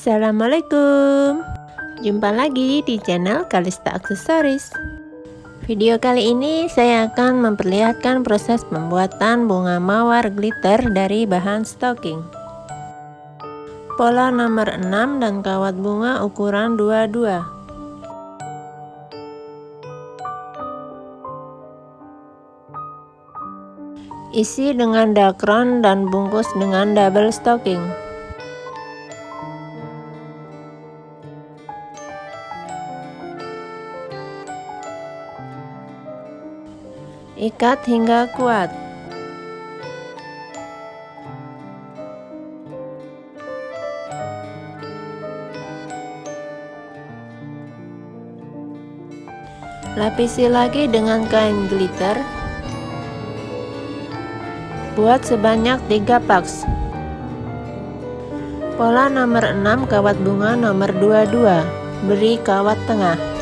Assalamualaikum. Jumpa lagi di channel Kalista Aksesoris. Video kali ini saya akan memperlihatkan proses pembuatan bunga mawar glitter dari bahan stocking. Pola nomor 6 dan kawat bunga ukuran 22. Isi dengan dakron dan bungkus dengan double stocking. Ikat hingga kuat. Lapisi lagi dengan kain glitter. Buat sebanyak 3 paks. Pola nomor 6 kawat bunga nomor 22. Beri kawat tengah.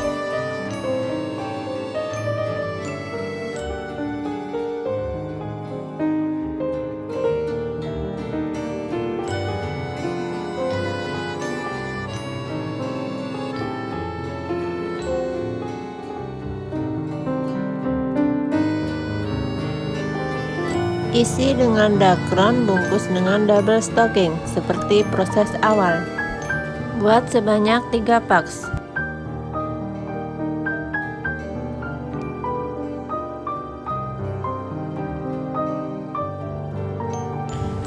Isi dengan dakron, bungkus dengan double stocking seperti proses awal. Buat sebanyak 3 paks.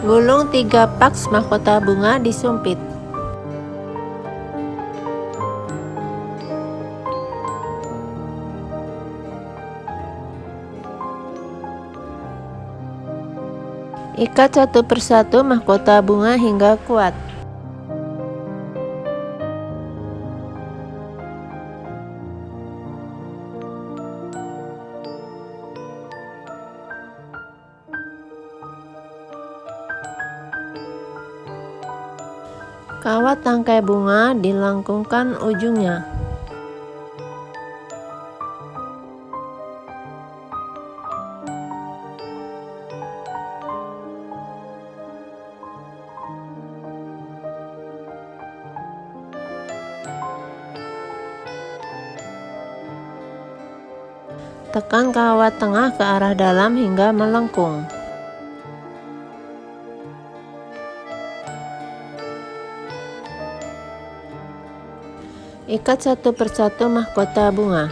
Gulung 3 paks mahkota bunga disumpit. Ikat satu persatu mahkota bunga hingga kuat. Kawat tangkai bunga dilengkungkan ujungnya. Tekan kawat tengah ke arah dalam hingga melengkung. Ikat satu persatu mahkota bunga.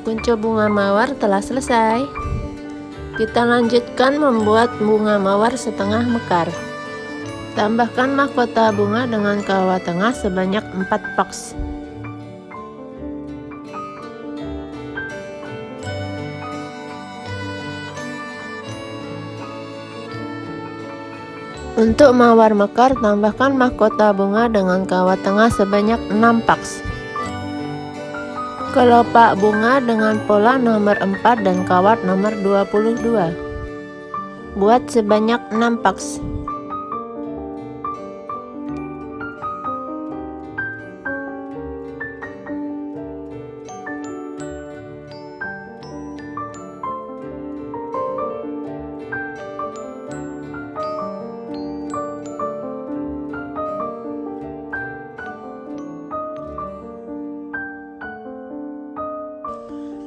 Kuncup bunga mawar telah selesai. Kita lanjutkan membuat bunga mawar setengah mekar. Tambahkan mahkota bunga dengan kawat tengah sebanyak 4 paks. Untuk mawar mekar, tambahkan mahkota bunga dengan kawat tengah sebanyak 6 paks. Kelopak bunga dengan pola nomor 4 dan kawat nomor 22. Buat sebanyak 6 paks.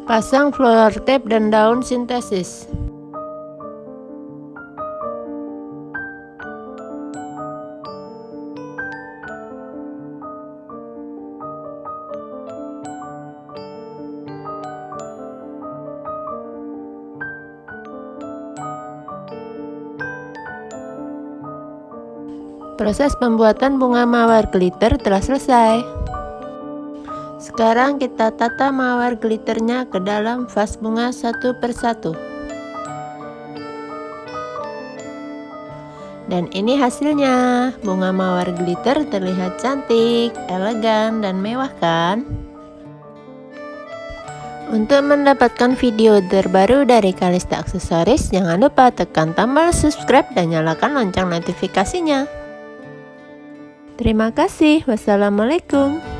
Pasang flower tape dan daun sintesis. Proses pembuatan bunga mawar glitter telah selesai. Sekarang kita tata mawar glitternya ke dalam vas bunga satu persatu. Dan ini hasilnya. Bunga mawar glitter terlihat cantik, elegan, dan mewah kan? Untuk mendapatkan video terbaru dari Kalista Aksesoris, jangan lupa tekan tombol subscribe dan nyalakan lonceng notifikasinya. Terima kasih. Wassalamualaikum.